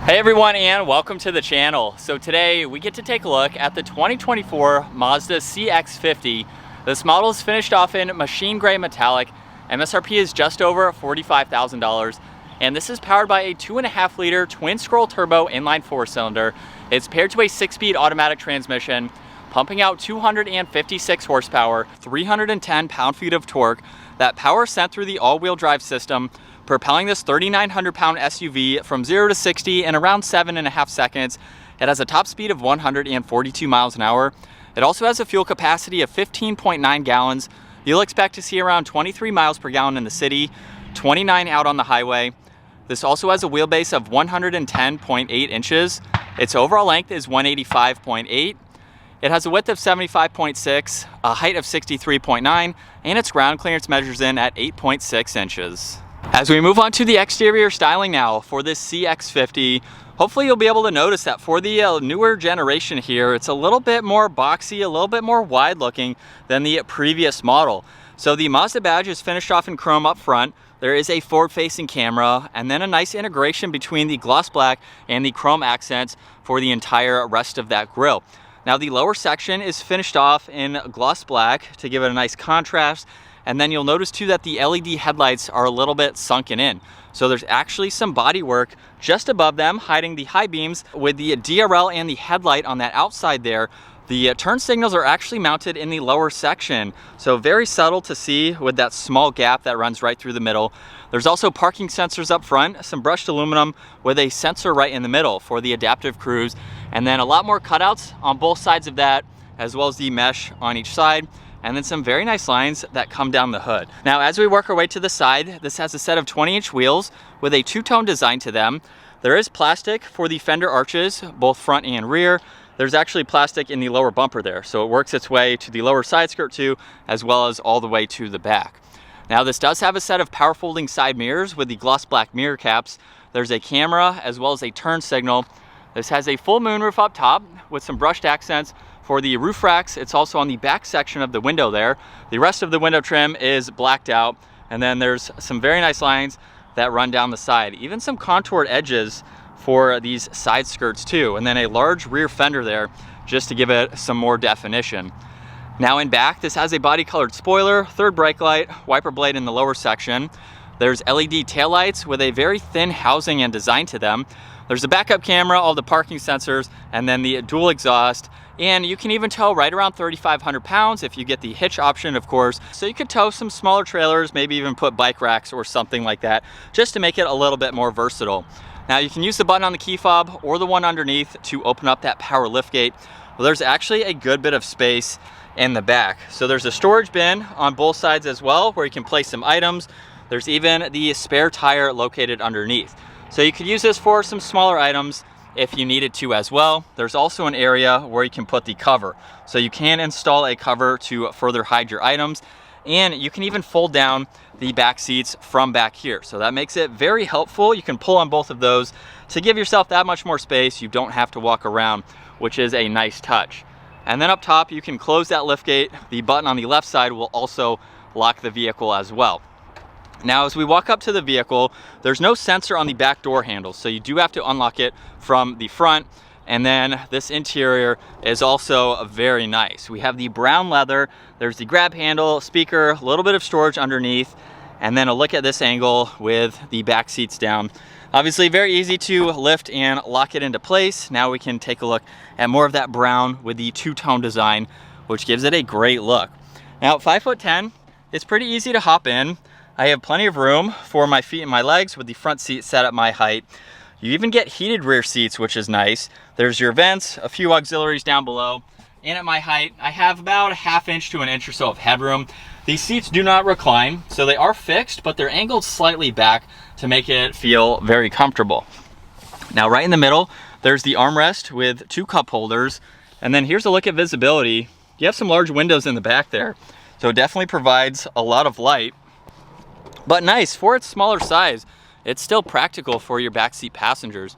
Hey everyone, and welcome to the channel. So today we get to take a look at the 2024 Mazda CX-50. This model is finished off in machine gray metallic. MSRP is just over $45,000. And this is powered by a 2.5 liter twin scroll turbo inline 4-cylinder. It's paired to a 6-speed automatic transmission, pumping out 256 horsepower, 310 pound-feet of torque. That power is sent through the all-wheel drive system, propelling this 3,900 pound SUV from 0 to 60 in around 7.5 seconds. It has a top speed of 142 miles an hour. It also has a fuel capacity of 15.9 gallons. You'll expect to see around 23 miles per gallon in the city, 29 out on the highway. This also has a wheelbase of 110.8 inches. Its overall length is 185.8. It has a width of 75.6, a height of 63.9, and its ground clearance measures in at 8.6 inches. As we move on to the exterior styling now for this CX-50, hopefully you'll be able to notice that for the newer generation here, it's a little bit more boxy, a little bit more wide looking than the previous model. So the Mazda badge is finished off in chrome up front. There is a forward-facing camera, and then a nice integration between the gloss black and the chrome accents for the entire rest of that grille. Now the lower section is finished off in gloss black to give it a nice contrast. And then you'll notice too that the LED headlights are a little bit sunken in. So there's actually some body work just above them, hiding the high beams with the DRL and the headlight on that outside there. The turn signals are actually mounted in the lower section. So very subtle to see with that small gap that runs right through the middle. There's also parking sensors up front, some brushed aluminum with a sensor right in the middle for the adaptive cruise. And then a lot more cutouts on both sides of that, as well as the mesh on each side. And then some very nice lines that come down the hood. Now, as we work our way to the side, this has a set of 20-inch wheels with a two-tone design to them. There is plastic for the fender arches, both front and rear. There's actually plastic in the lower bumper there, so it works its way to the lower side skirt too, as well as all the way to the back. Now, this does have a set of power folding side mirrors with the gloss black mirror caps. There's a camera as well as a turn signal. This has a full moonroof up top with some brushed accents. For the roof racks, it's also on the back section of the window there. The rest of the window trim is blacked out, and then there's some very nice lines that run down the side. Even some contoured edges for these side skirts too, and then a large rear fender there just to give it some more definition. Now in back, this has a body colored spoiler, third brake light, wiper blade in the lower section. There's LED taillights with a very thin housing and design to them. There's a backup camera, all the parking sensors, and then the dual exhaust. And you can even tow right around 3,500 pounds if you get the hitch option, of course. So you could tow some smaller trailers, maybe even put bike racks or something like that, just to make it a little bit more versatile. Now you can use the button on the key fob or the one underneath to open up that power liftgate. Well, there's actually a good bit of space in the back. So there's a storage bin on both sides as well, where you can place some items. There's even the spare tire located underneath. So you could use this for some smaller items if you needed to as well. There's also an area where you can put the cover. So you can install a cover to further hide your items, and you can even fold down the back seats from back here. So that makes it very helpful. You can pull on both of those to give yourself that much more space. You don't have to walk around, which is a nice touch. And then up top, you can close that liftgate. The button on the left side will also lock the vehicle as well. Now, as we walk up to the vehicle, there's no sensor on the back door handle, so you do have to unlock it from the front. And then this interior is also very nice. We have the brown leather, there's the grab handle, speaker, a little bit of storage underneath, and then a look at this angle with the back seats down. Obviously very easy to lift and lock it into place. Now we can take a look at more of that brown with the two-tone design, which gives it a great look. Now at 5'10", it's pretty easy to hop in. I have plenty of room for my feet and my legs with the front seat set at my height. You even get heated rear seats, which is nice. There's your vents, a few auxiliaries down below. And at my height, I have about a ½ inch to an inch or so of headroom. These seats do not recline, so they are fixed, but they're angled slightly back to make it feel very comfortable. Now right in the middle, there's the armrest with 2 cup holders. And then here's a look at visibility. You have some large windows in the back there, so it definitely provides a lot of light. But nice, for its smaller size, it's still practical for your backseat passengers.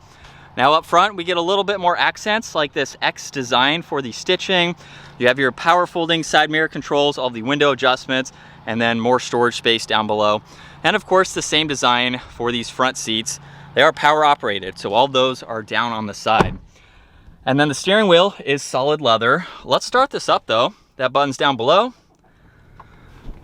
Now up front, we get a little bit more accents like this X design for the stitching. You have your power folding side mirror controls, all the window adjustments, and then more storage space down below. And of course, the same design for these front seats. they are power operated. So all those are down on the side. And then the steering wheel is solid leather. Let's start this up though. That button's down below.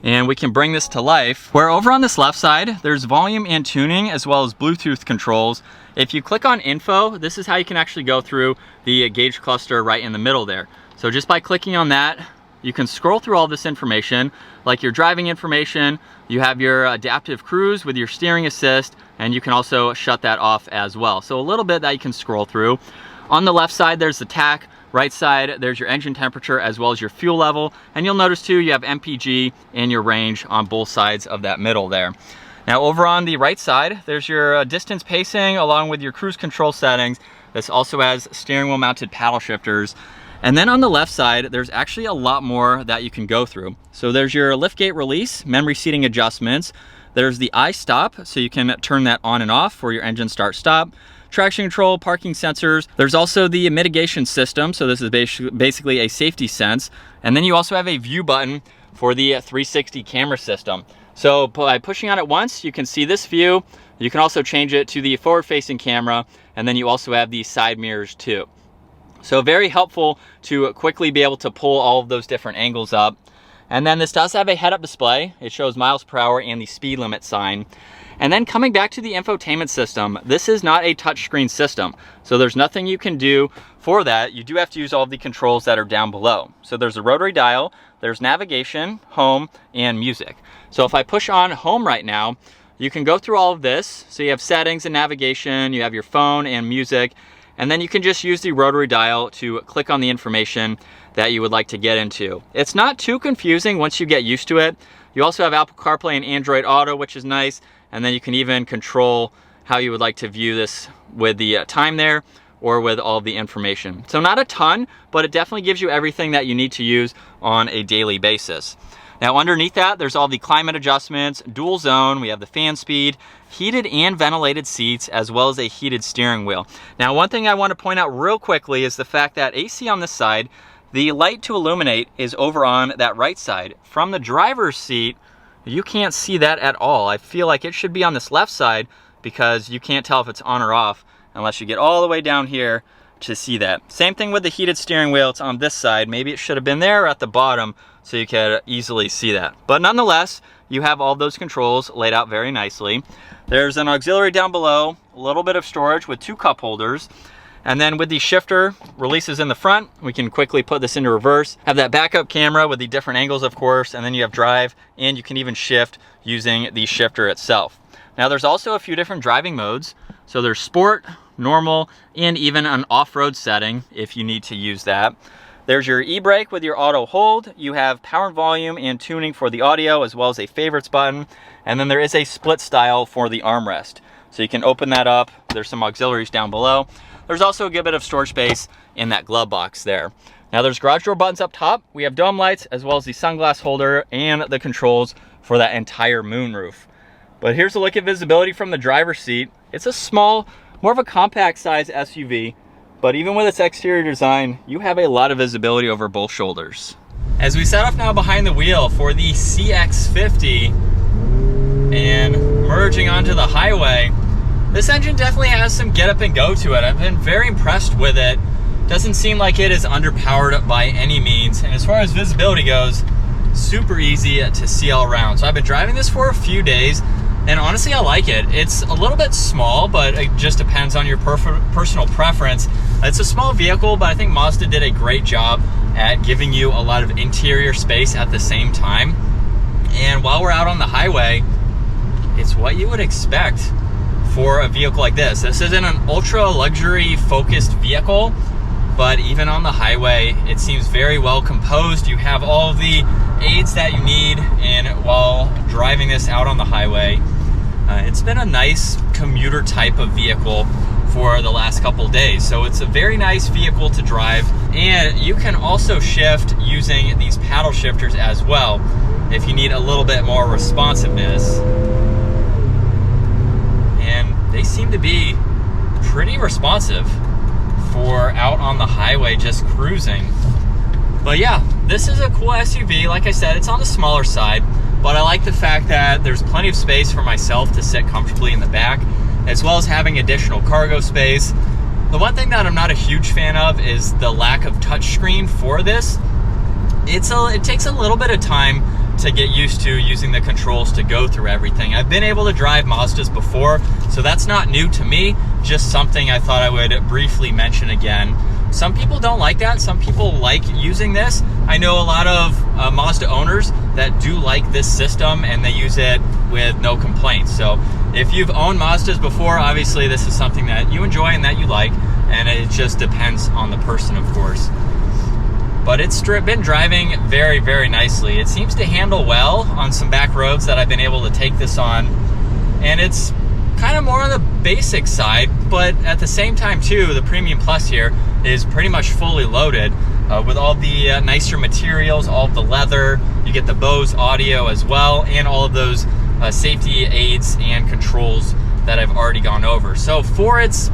And we can bring this to life, where over on this left side, there's volume and tuning as well as Bluetooth controls. If you click on info, this is how you can actually go through the gauge cluster right in the middle there. So just by clicking on that, you can scroll through all this information, like your driving information, you have your adaptive cruise with your steering assist, and you can also shut that off as well. So a little bit that you can scroll through. On the left side, there's the TAC. Right side, there's your engine temperature as well as your fuel level. And you'll notice too, you have MPG and your range on both sides of that middle there. Now over on the right side, there's your distance pacing along with your cruise control settings. This also has steering wheel mounted paddle shifters. And then on the left side, there's actually a lot more that you can go through. So there's your liftgate release, memory seating adjustments. There's the iStop, so you can turn that on and off for your engine start stop. Traction control, parking sensors. There's also the mitigation system. So this is basically a safety sense. And then you also have a view button for the 360 camera system. So by pushing on it once, you can see this view. You can also change it to the forward facing camera. And then you also have the side mirrors too. So very helpful to quickly be able to pull all of those different angles up. And then this does have a head-up display. It shows miles per hour and the speed limit sign. And then coming back to the infotainment system, this is not a touchscreen system. So there's nothing you can do for that. You do have to use all of the controls that are down below. So there's a rotary dial, there's navigation, home, and music. So if I push on home right now, you can go through all of this. So you have settings and navigation, you have your phone and music, and then you can just use the rotary dial to click on the information that you would like to get into. It's not too confusing once you get used to it. You also have Apple CarPlay and Android Auto, which is nice. And then you can even control how you would like to view this with the time there or with all of the information. So not a ton, but it definitely gives you everything that you need to use on a daily basis. Now underneath that, there's all the climate adjustments, dual zone, we have the fan speed, heated and ventilated seats, as well as a heated steering wheel. Now one thing I want to point out real quickly is the fact that AC on this side, the light to illuminate is over on that right side. From the driver's seat, you can't see that at all. I feel like it should be on this left side because you can't tell if it's on or off unless you get all the way down here to see that. Same thing with the heated steering wheel, it's on this side. Maybe it should have been there or at the bottom so you could easily see that. But nonetheless, you have all those controls laid out very nicely. There's an auxiliary down below, a little bit of storage with 2 cup holders. And then with the shifter releases in the front, we can quickly put this into reverse. Have that backup camera with the different angles, of course, and then you have drive, and you can even shift using the shifter itself. Now there's also a few different driving modes. So there's sport, normal, and even an off-road setting if you need to use that. There's your e-brake with your auto hold. You have power and volume and tuning for the audio, as well as a favorites button. And then there is a split style for the armrest. So you can open that up. There's some auxiliaries down below. There's also a good bit of storage space in that glove box there. Now there's garage door buttons up top. We have dome lights as well as the sunglass holder and the controls for that entire moonroof. But here's a look at visibility from the driver's seat. It's a small, more of a compact size SUV, but even with its exterior design, you have a lot of visibility over both shoulders. As we set off now behind the wheel for the CX-50 and merging onto the highway, this engine definitely has some get up and go to it. I've been very impressed with it. Doesn't seem like it is underpowered by any means. And as far as visibility goes, super easy to see all around. So I've been driving this for a few days, and honestly, I like it. It's a little bit small, but it just depends on your personal preference. It's a small vehicle, but I think Mazda did a great job at giving you a lot of interior space at the same time. And while we're out on the highway, it's what you would expect for a vehicle like this. This isn't an ultra luxury focused vehicle, but even on the highway, it seems very well composed. You have all of the aids that you need, and while driving this out on the highway, it's been a nice commuter type of vehicle for the last couple days. So it's a very nice vehicle to drive, and you can also shift using these paddle shifters as well if you need a little bit more responsiveness. And they seem to be pretty responsive for out on the highway just cruising. But yeah, this is a cool SUV. Like I said, it's on the smaller side, but I like the fact that there's plenty of space for myself to sit comfortably in the back. as well as having additional cargo space. The one thing that I'm not a huge fan of is the lack of touchscreen for this. It takes a little bit of time to get used to using the controls to go through everything. I've been able to drive Mazdas before, so that's not new to me, just something I thought I would briefly mention again. Some people don't like that. Some people like using this. I know a lot of Mazda owners that do like this system and they use it with no complaints. So if you've owned Mazdas before, obviously this is something that you enjoy and that you like, and it just depends on the person, of course. But it's been driving very, very nicely. It seems to handle well on some back roads that I've been able to take this on. And it's kind of more on the basic side, but at the same time too, the Premium Plus here is pretty much fully loaded with all the nicer materials, all of the leather. You get the Bose audio as well, and all of those safety aids and controls that I've already gone over. So for its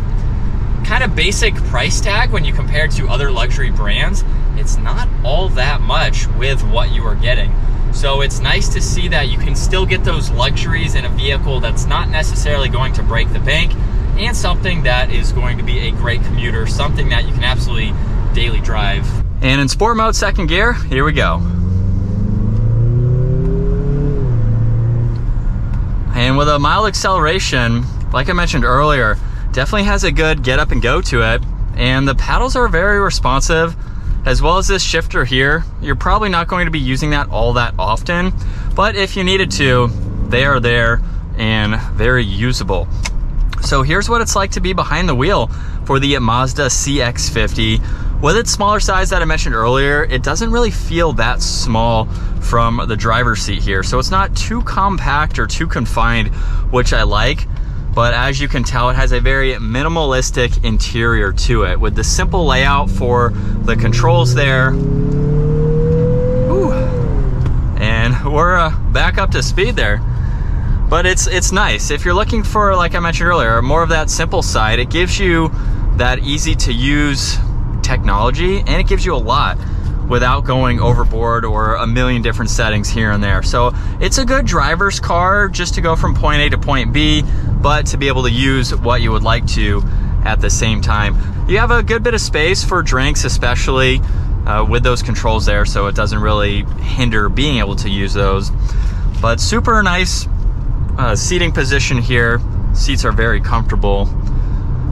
kind of basic price tag, when you compare it to other luxury brands, it's not all that much with what you are getting. So it's nice to see that you can still get those luxuries in a vehicle that's not necessarily going to break the bank, and something that is going to be a great commuter, something that you can absolutely daily drive. And in sport mode, second gear, here we go. And with a mild acceleration, like I mentioned earlier, definitely has a good get up and go to it. And the paddles are very responsive, as well as this shifter here. You're probably not going to be using that all that often, but if you needed to, they are there and very usable. So here's what it's like to be behind the wheel for the Mazda CX-50. With its smaller size that I mentioned earlier, it doesn't really feel that small from the driver's seat here. So it's not too compact or too confined, which I like. But as you can tell, it has a very minimalistic interior to it, with the simple layout for the controls there. Ooh. And we're back up to speed there. But it's nice. If you're looking for, like I mentioned earlier, more of that simple side, it gives you that easy to use technology, and it gives you a lot without going overboard or a million different settings here and there. So it's a good driver's car just to go from point A to point B, but to be able to use what you would like to at the same time. You have a good bit of space for drinks, especially with those controls there, so it doesn't really hinder being able to use those. But super nice seating position here. Seats are very comfortable,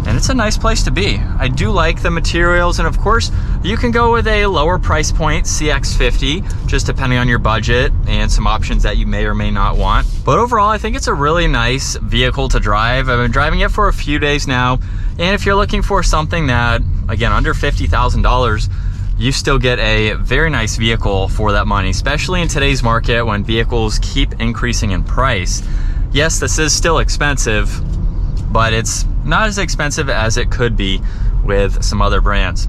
and it's a nice place to be. I do like the materials, and of course you can go with a lower price point CX-50, just depending on your budget and some options that you may or may not want. But overall, I think it's a really nice vehicle to drive. I've been driving it for a few days now, and if you're looking for something that, again, under $50,000, you still get a very nice vehicle for that money, especially in today's market when vehicles keep increasing in price. Yes, this is still expensive, but it's not as expensive as it could be with some other brands.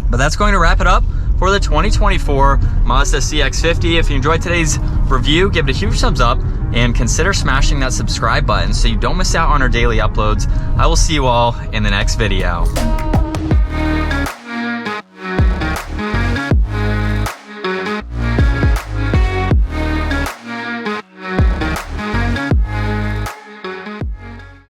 But that's going to wrap it up for the 2024 Mazda CX-50. If you enjoyed today's review, give it a huge thumbs up and consider smashing that subscribe button so you don't miss out on our daily uploads. I will see you all in the next video.